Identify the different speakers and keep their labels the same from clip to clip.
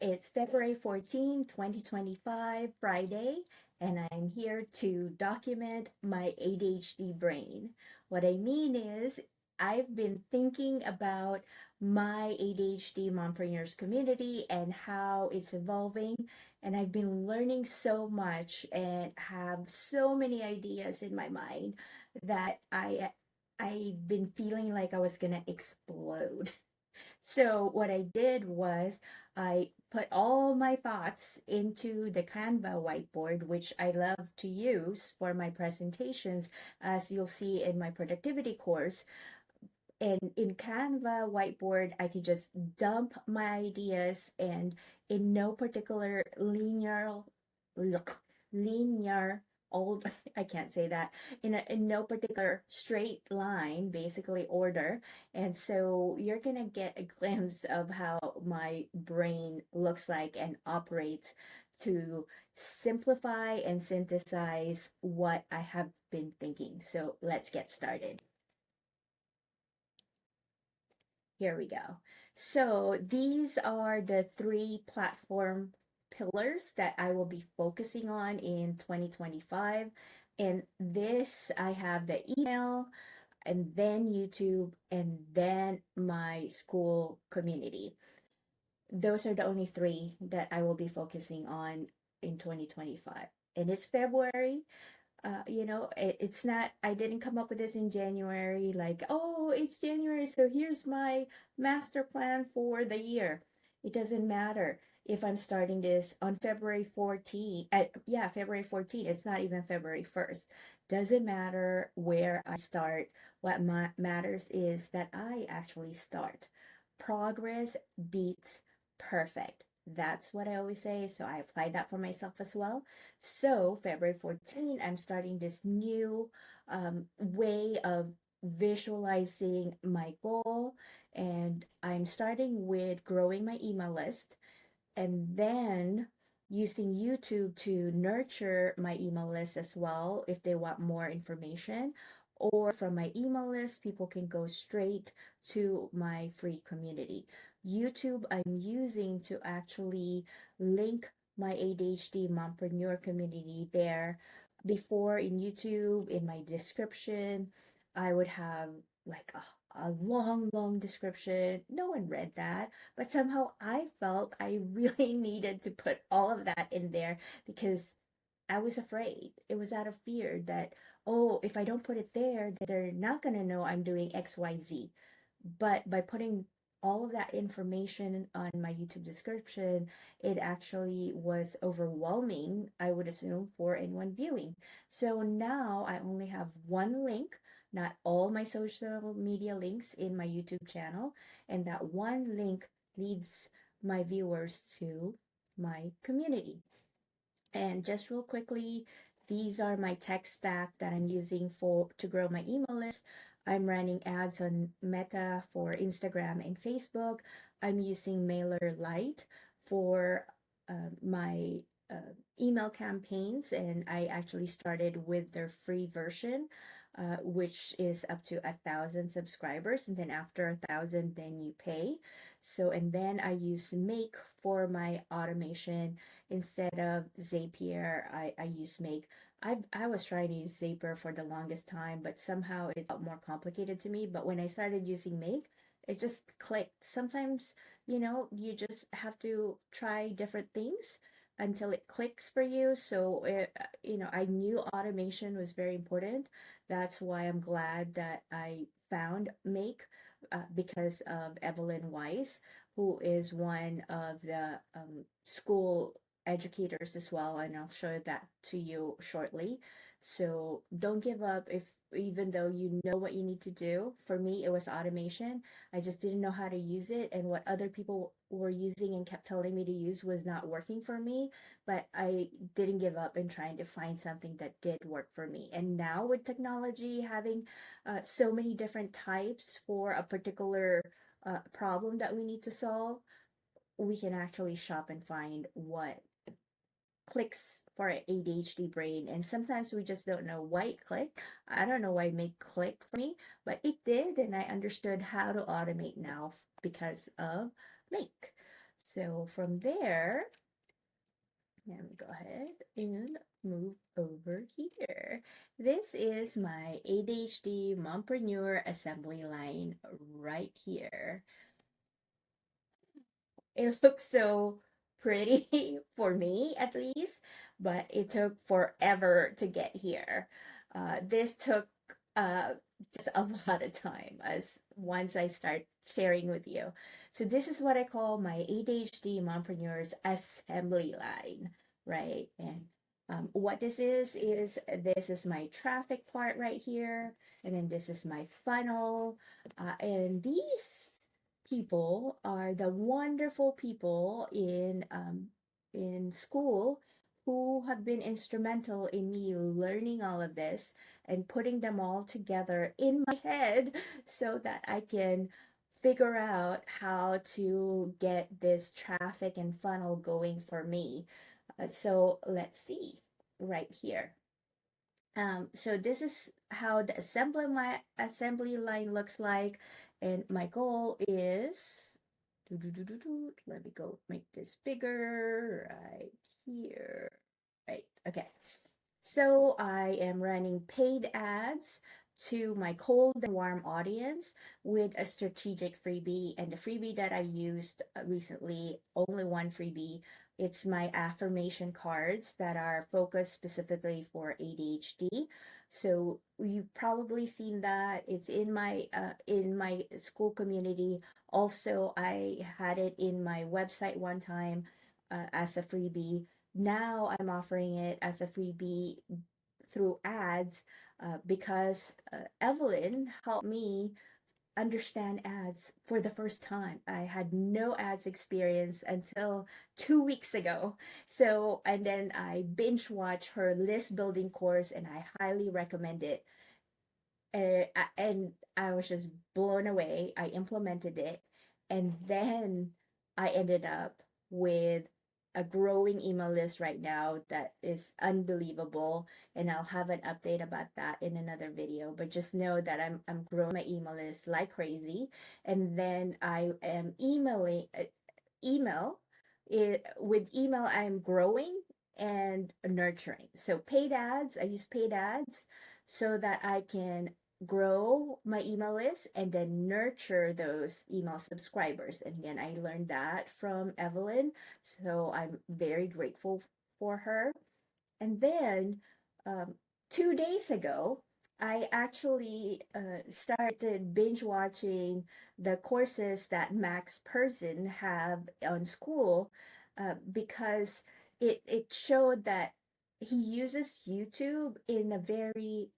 Speaker 1: It's February 14, 2025, Friday, and I'm here to document my ADHD brain. What I mean is, I've been thinking about my ADHD Mompreneurs community and how it's evolving, and I've been learning so much and have so many ideas in my mind that I've been feeling like I was gonna explode. So what I did was I put all my thoughts into the Canva whiteboard, which I love to use for my presentations, as you'll see in my productivity course. And in Canva whiteboard, I could just dump my ideas and in no particular look, linear old, I can't say that, in no particular straight line, basically order. And so you're gonna get a glimpse of how my brain looks like and operates to simplify and synthesize what I have been thinking. So let's get started. Here we go. So these are the three platform pillars that I will be focusing on in 2025. And this, I have the email, and then YouTube, and then my school community. Those are the only three that I will be focusing on in 2025. And it's February. It's not, I didn't come up with this in January, like, oh, it's January, so here's my master plan for the year. It doesn't matter if I'm starting this on February 14th. Yeah, February 14th. It's not even February 1st. Doesn't matter where I start. What matters is that I actually start. Progress beats perfect. That's what I always say. So I applied that for myself as well. So February 14, I'm starting this new way of visualizing my goal. And I'm starting with growing my email list and then using YouTube to nurture my email list as well if they want more information. Or from my email list, people can go straight to my free community. YouTube, I'm using to actually link my ADHD Mompreneur community there. Before in YouTube, in my description, I would have like a long, long description. No one read that, but somehow I felt I really needed to put all of that in there because I was afraid. It was out of fear that, oh, if I don't put it there, then they're not going to know I'm doing XYZ. But by putting all of that information on my YouTube description, it actually was overwhelming, I would assume, for anyone viewing. So now I only have one link, not all my social media links in my YouTube channel, and that one link leads my viewers to my community. And just real quickly, these are my tech stack that I'm using for to grow my email list. I'm running ads on Meta for Instagram and Facebook. I'm using MailerLite for my email campaigns, and I actually started with their free version, which is up to 1,000 subscribers, and then after 1,000, then you pay. So, and then I use Make for my automation instead of Zapier. I use Make. I was trying to use Zapier for the longest time, but somehow it felt more complicated to me. But when I started using Make, it just clicked. Sometimes, you just have to try different things until it clicks for you. So, I knew automation was very important. That's why I'm glad that I found Make because of Evelyn Weiss, who is one of the school educators as well, and I'll show that to you shortly. So don't give up if even though you know what you need to do. For me, it was automation. I just didn't know how to use it, and what other people were using and kept telling me to use was not working for me. But I didn't give up in trying to find something that did work for me. And now with technology having so many different types for a particular problem that we need to solve, we can actually shop and find what clicks for our ADHD brain. And sometimes we just don't know why it clicked. I don't know why it made click for me, but it did. And I understood how to automate now because of Make. So from there, let me go ahead and move over here. This is my ADHD Mompreneur assembly line right here. It looks so pretty for me at least, but it took forever to get here. This took uh, just a lot of time as once I start sharing with you. So this is what I call my ADHD Mompreneur's assembly line, right? And what this is my traffic part right here, and then this is my funnel, and these people are the wonderful people in school who have been instrumental in me learning all of this and putting them all together in my head so that I can figure out how to get this traffic and funnel going for me. So let's see right here. So this is how the assembly line looks like, and my goal is let me go make this bigger right here. Right. Okay. So I am running paid ads to my cold and warm audience with a strategic freebie. And the freebie that I used recently, only one freebie, it's my affirmation cards that are focused specifically for ADHD. So you've probably seen that. It's in my school community. Also, I had it in my website one time as a freebie. Now I'm offering it as a freebie through ads because Evelyn helped me understand ads for the first time. I had no ads experience until 2 weeks ago. So, and then I binge watched her list building course and I highly recommend it. And I was just blown away. I implemented it, and then I ended up with a growing email list right now that is unbelievable. And I'll have an update about that in another video. But just know that I'm growing my email list like crazy, and then I am email it with email. I'm growing and nurturing. So paid ads, I use paid ads so that I can grow my email list and then nurture those email subscribers. And again, I learned that from Evelyn. So I'm very grateful for her. And then um, 2 days ago, I actually started binge watching the courses that Max Person have on school because it showed that he uses YouTube in a very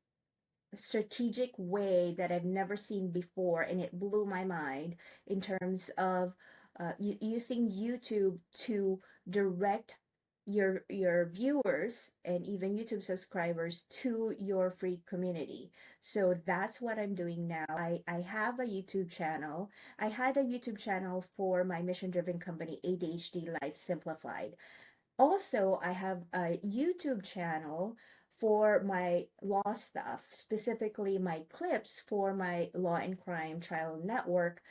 Speaker 1: strategic way that I've never seen before, and it blew my mind in terms of using YouTube to direct your viewers and even YouTube subscribers to your free community. So that's what I'm doing now. I have a YouTube channel. I had a YouTube channel for my mission driven company ADHD Life Simplified. Also, I have a YouTube channel for my law stuff, specifically my clips for my Law and Crime Trial Network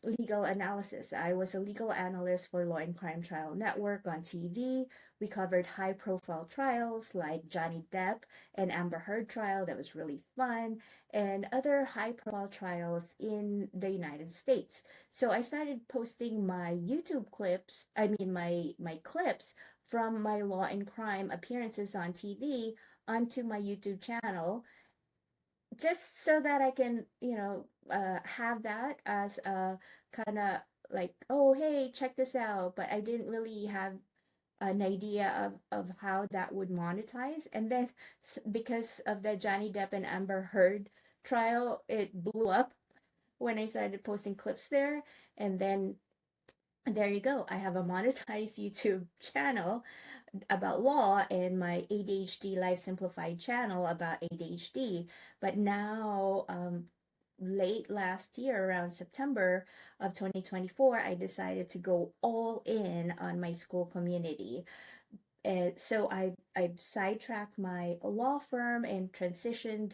Speaker 1: legal analysis. I was a legal analyst for Law and Crime Trial Network on TV. We covered high profile trials like Johnny Depp and Amber Heard trial, that was really fun, and other high profile trials in the United States. So I started posting my YouTube clips, I mean my clips from my law and crime appearances on TV onto my YouTube channel, just so that I can, have that as a kind of like, oh, hey, check this out. But I didn't really have an idea of how that would monetize. And then because of the Johnny Depp and Amber Heard trial, it blew up when I started posting clips there. And then there you go. I have a monetized YouTube channel about law and my ADHD Life Simplified channel about ADHD. But now, late last year, around September of 2024, I decided to go all in on my school community. And so I've sidetracked my law firm and transitioned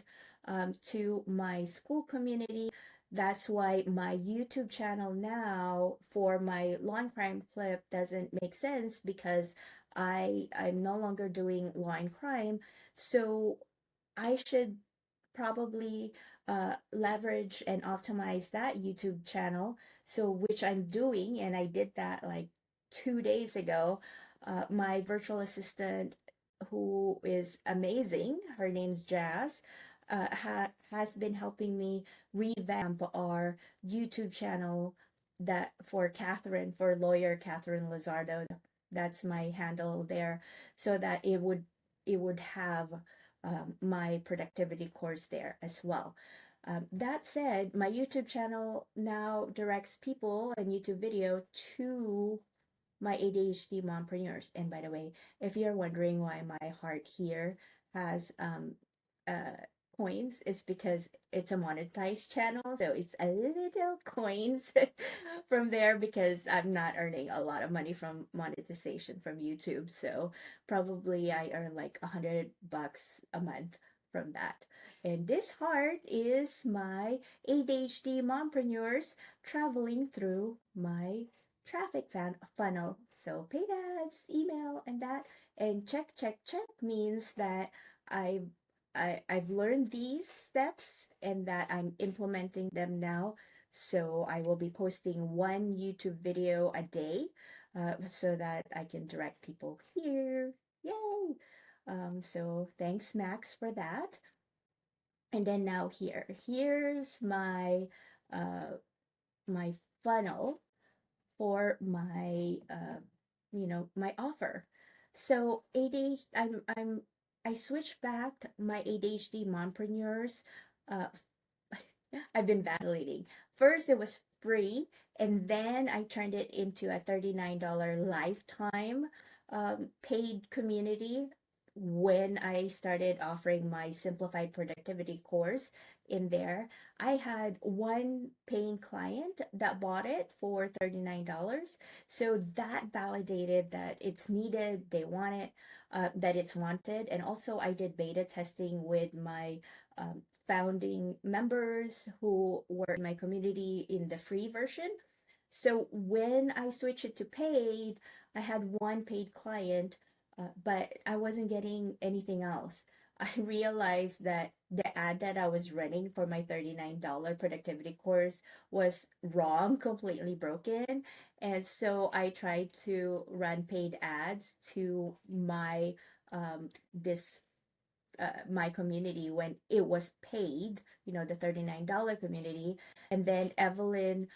Speaker 1: to my school community That's why my YouTube channel now for my lawn crime clip doesn't make sense because I'm no longer doing lawn crime. So I should probably leverage and optimize that YouTube channel. So, which I'm doing, and I did that like 2 days ago. My virtual assistant, who is amazing, her name's Jazz, has been helping me revamp our YouTube channel that for Catherine, for lawyer Catherine Lazardo. That's my handle there, so that it would have my productivity course there as well. That said, my YouTube channel now directs people and YouTube video to my ADHD mompreneurs. And by the way, if you're wondering why my heart here has uh, coins, it's because it's a monetized channel. So it's a little coins from there because I'm not earning a lot of money from monetization from YouTube. So probably I earn like $100 a month from that. And this heart is my ADHD mompreneurs traveling through my traffic funnel. So paid ads, email, and that. And check, check, check means that I've I've learned these steps and that I'm implementing them now. So I will be posting one YouTube video a day, so that I can direct people here. Yay! So thanks, Max, for that. And then now here's uh, my funnel for my offer. So ADHD, I switched back my ADHD mompreneurs. Uh, I've been vacillating. First, it was free, and then I turned it into a $39 lifetime paid community when I started offering my simplified productivity course in there. I had one paying client that bought it for $39. So that validated that it's needed, they want it, that it's wanted. And also, I did beta testing with my founding members who were in my community in the free version. So when I switched it to paid, I had one paid client, but I wasn't getting anything else. I realized that the ad that I was running for my $39 productivity course was wrong, completely broken. And so I tried to run paid ads to this my community when it was paid, the $39 community. And then Evelyn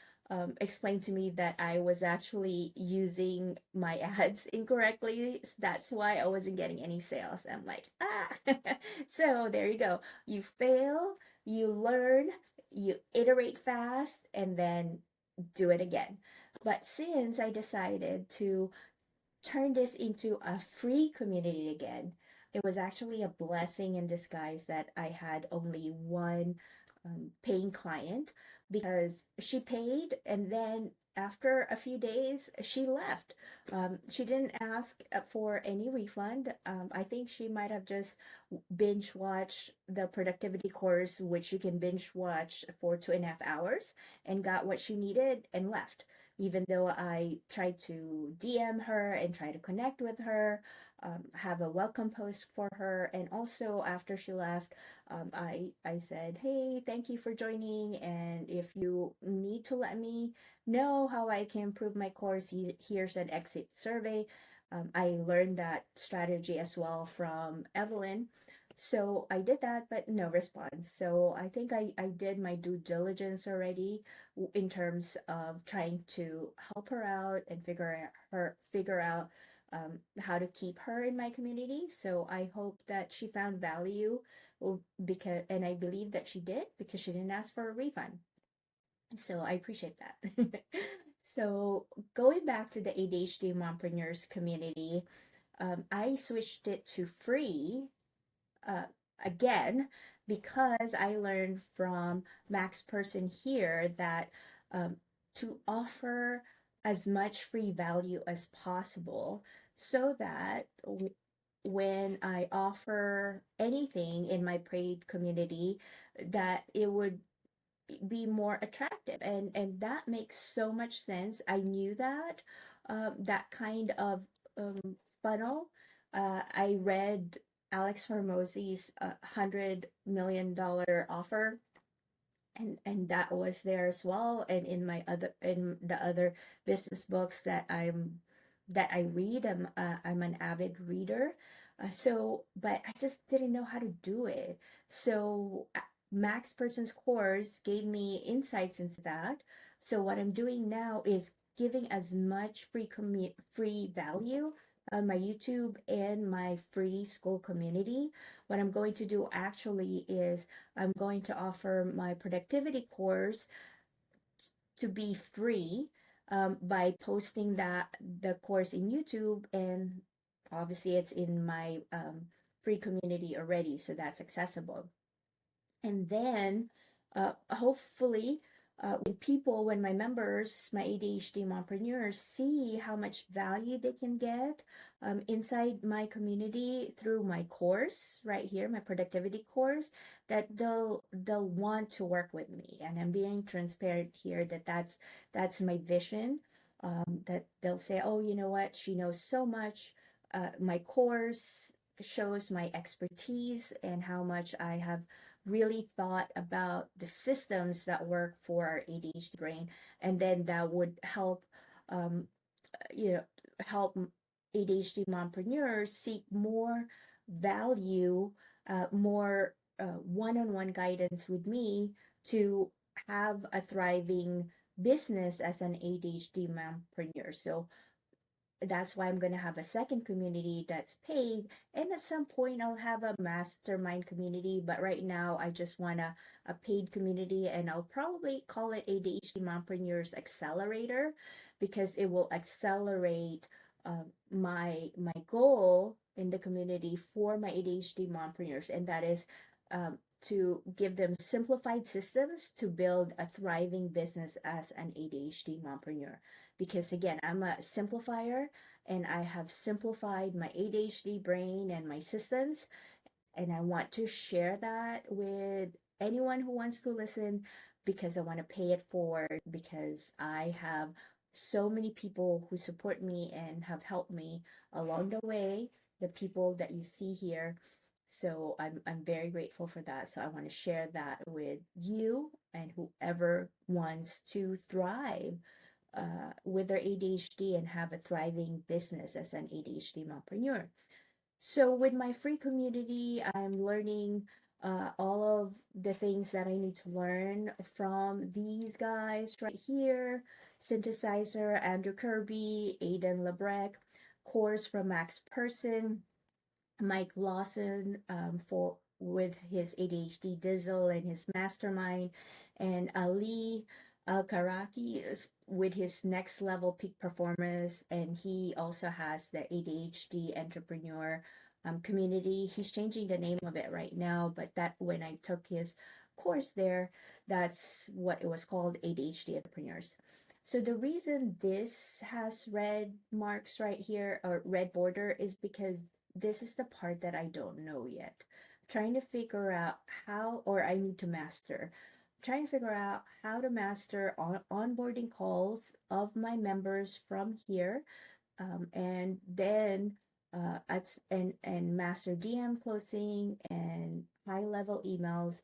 Speaker 1: explained to me that I was actually using my ads incorrectly. That's why I wasn't getting any sales. I'm like, ah. So there you go. You fail, you learn, you iterate fast, and then do it again. But since I decided to turn this into a free community again, it was actually a blessing in disguise that I had only one paying client because she paid and then after a few days she left. She didn't ask for any refund. I think she might have just binge watched the productivity course, which you can binge watch for 2.5 hours, and got what she needed and left, even though I tried to DM her and try to connect with her, have a welcome post for her. And also, after she left, I said, hey, thank you for joining. And if you need to let me know how I can improve my course, here's an exit survey. I learned that strategy as well from Evelyn. So I did that, but no response. So I think I did my due diligence already in terms of trying to help her out and figure out how to keep her in my community. So I hope that she found value, because, and I believe that she did because she didn't ask for a refund. So I appreciate that. So going back to the ADHD mompreneurs community, I switched it to free uh, again because I learned from Max Person here that um, to offer as much free value as possible so that when I offer anything in my paid community, that be more attractive, and that makes so much sense. I knew that that kind of um, funnel. I read Alex Hormozzi's $100 million offer, and that was there as well, and in the other business books that I read. I'm an avid reader. So but I just didn't know how to do it. So Max Person's course gave me insights into that. So what I'm doing now is giving as much free value on my YouTube and my free school community. What I'm going to do actually is I'm going to offer my productivity course to be free, by posting the course in YouTube, and obviously it's in my free community already, so that's accessible. And then hopefully, when my members, my ADHD mompreneurs, see how much value they can get inside my community through my course right here, my productivity course, that they'll want to work with me. And I'm being transparent here that that's my vision. That they'll say, oh, you know what, she knows so much. My course shows my expertise and how much I have really thought about the systems that work for our ADHD brain, and then that would help, um, you know, help ADHD mompreneurs seek more value, more one-on-one guidance with me to have a thriving business as an ADHD mompreneur. So that's why I'm going to have a second community that's paid. And at some point, I'll have a mastermind community. But right now, I just want a paid community. And I'll probably call it ADHD Mompreneurs Accelerator, because it will accelerate my goal in the community for my ADHD mompreneurs. And that is to give them simplified systems to build a thriving business as an ADHD mompreneur. Because again, I'm a simplifier, and I have simplified my ADHD brain and my systems, and I want to share that with anyone who wants to listen, because I want to pay it forward, because I have so many people who support me and have helped me along the way, the people that you see here. So I'm very grateful for that. So I want to share that with you and whoever wants to thrive with their ADHD and have a thriving business as an ADHD mompreneur. So with my free community, I'm learning all of the things that I need to learn from these guys right here: Synthesizer, Andrew Kirby, Aidan Lebrecq, course from Max Person, Mike Lawson, for with his ADHD Dizzle and his mastermind, and Ali Al Karaki with his next level peak performance, and he also has the ADHD entrepreneur community. He's changing the name of it right now, but that when I took his course there, that's what it was called, ADHD entrepreneurs. So the reason this has red marks right here, or red border, is because this is the part that I don't know yet. Trying to figure out how, or I need to master. Trying to figure out how to master onboarding calls of my members from here, and then and master DM closing and high level emails,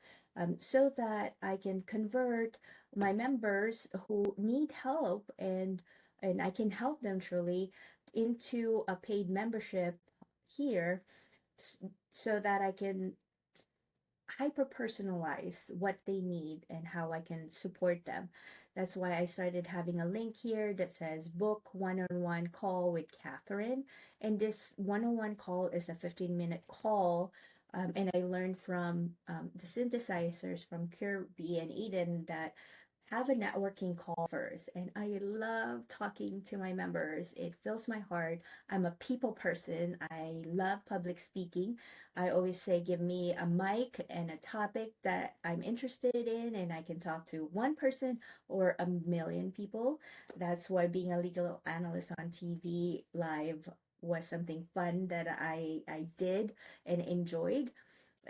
Speaker 1: so that I can convert my members who need help, and I can help them truly into a paid membership here, so that I can hyper personalize what they need and how I can support them. That's why I started having a link here that says book one-on-one call with Catherine. And this one-on-one call is a 15-minute call. And I learned from the synthesizers from Kirby and Eden that have a networking call first. And I love talking to my members. It fills my heart. I'm a people person. I love public speaking. I always say, give me a mic and a topic that I'm interested in, and I can talk to one person or a million people. That's why being a legal analyst on TV live was something fun that I did and enjoyed.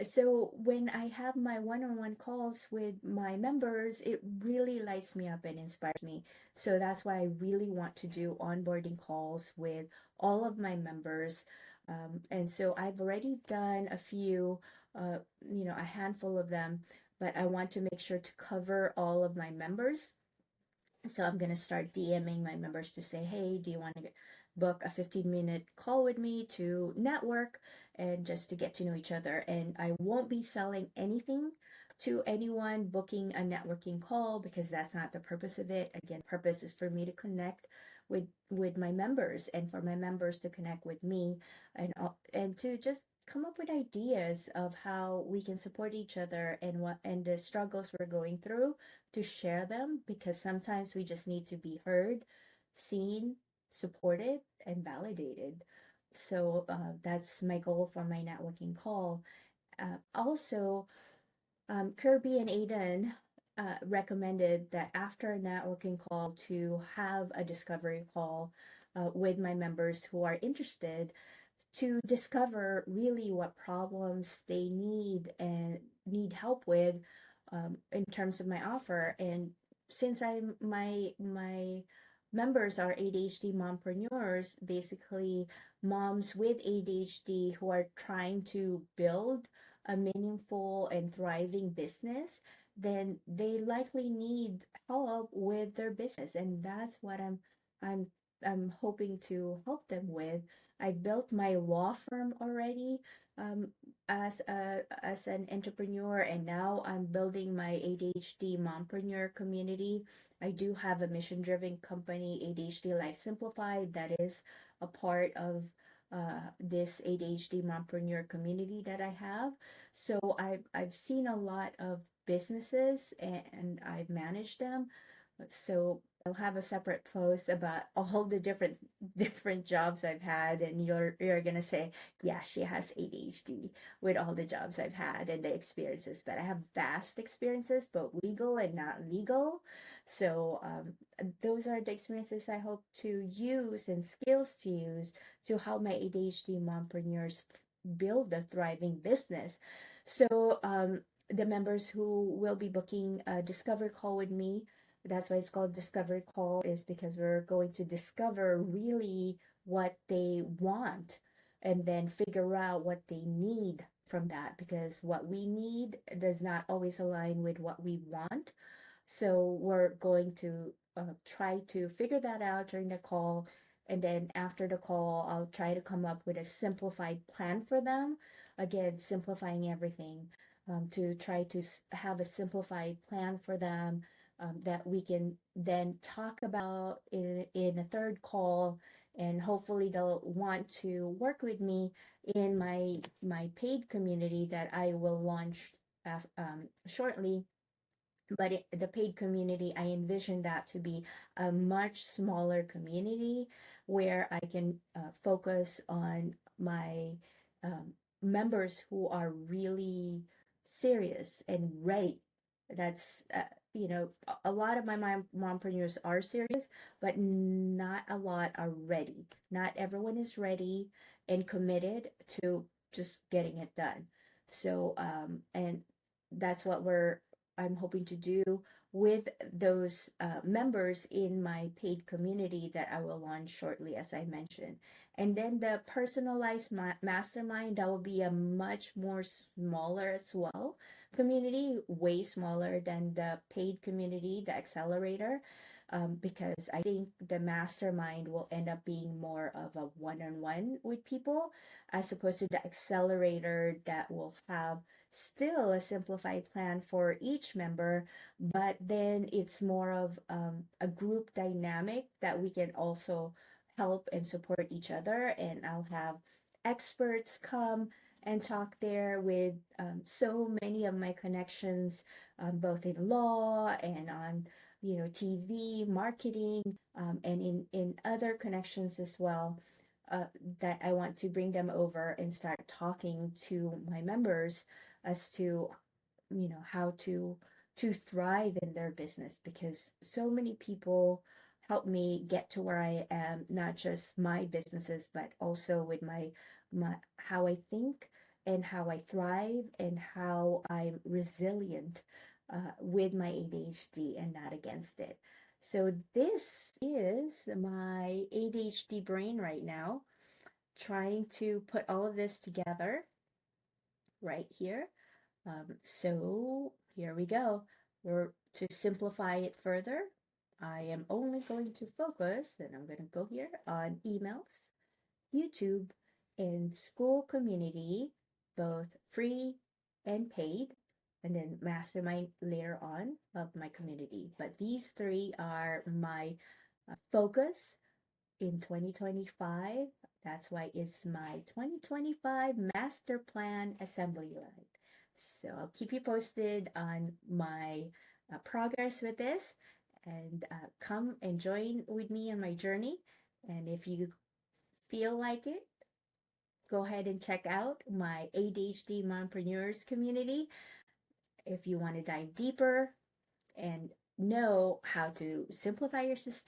Speaker 1: So when I have my one-on-one calls with my members, it really lights me up and inspires me. So that's why I really want to do onboarding calls with all of my members. And so I've already done a few, a handful of them, but I want to make sure to cover all of my members. So I'm going to start DMing my members to say, hey, do you want to book a 15-minute call with me to network and just to get to know each other? And I won't be selling anything to anyone booking a networking call because that's not the purpose of it. Again, purpose is for me to connect with my members and for my members to connect with me and to just come up with ideas of how we can support each other and what and the struggles we're going through to share them because sometimes we just need to be heard, seen, supported, and validated. So that's my goal for my networking call. Also, Kirby and Aiden recommended that after a networking call to have a discovery call with my members who are interested to discover really what problems they need and need help with in terms of my offer. And since my members are ADHD mompreneurs, basically moms with ADHD who are trying to build a meaningful and thriving business, then they likely need help with their business, and that's what I'm I'm hoping to help them with. I built my law firm already um, as an entrepreneur, and now I'm building my ADHD mompreneur community. I do have a mission-driven company, ADHD Life Simplified, that is a part of this ADHD mompreneur community that I have. So I've seen a lot of businesses and I've managed them. So I'll have a separate post about all the different jobs I've had, and you're gonna say, yeah, she has ADHD with all the jobs I've had and the experiences. But I have vast experiences, both legal and not legal. So those are the experiences I hope to use and skills to use to help my ADHD mompreneurs build a thriving business. So the members who will be booking a discovery call with me, that's why it's called discovery call, is because we're going to discover really what they want and then figure out what they need from that, because what we need does not always align with what we want. So we're going to try to figure that out during the call. And then after the call, I'll try to come up with a simplified plan for them. Again, simplifying everything to try to have a simplified plan for them that we can then talk about in a third call. And hopefully they'll want to work with me in my paid community that I will launch shortly. But the paid community, I envision that to be a much smaller community where I can focus on my um, members who are really serious and ready. That's, a lot of my mompreneurs are serious, but not a lot are ready. Not everyone is ready and committed to just getting it done. So, and that's what I'm hoping to do with those members in my paid community that I will launch shortly, as I mentioned. And then the personalized mastermind, that will be a much more smaller as well community, way smaller than the paid community, the accelerator, because I think the mastermind will end up being more of a one-on-one with people as opposed to the accelerator that will have still a simplified plan for each member, but then it's more of a group dynamic that we can also help and support each other. And I'll have experts come and talk there with so many of my connections, both in law and on TV, marketing, and in other connections as well. Uh, that I want to bring them over and start talking to my members as to how to thrive in their business, because so many people help me get to where I am, not just my businesses but also with my how I think and how I thrive and how I'm resilient with my ADHD and not against it. So, this is my ADHD brain right now, trying to put all of this together right here. So, here we go. To simplify it further, I am only going to focus, and I'm going to go here on emails, YouTube, and school community, both free and paid, and then mastermind later on of my community. But these three are my focus in 2025. That's why it's my 2025 master plan assembly line. So I'll keep you posted on my progress with this, and come and join with me on my journey. And if you feel like it, go ahead and check out my ADHD Mompreneurs community if you want to dive deeper and know how to simplify your system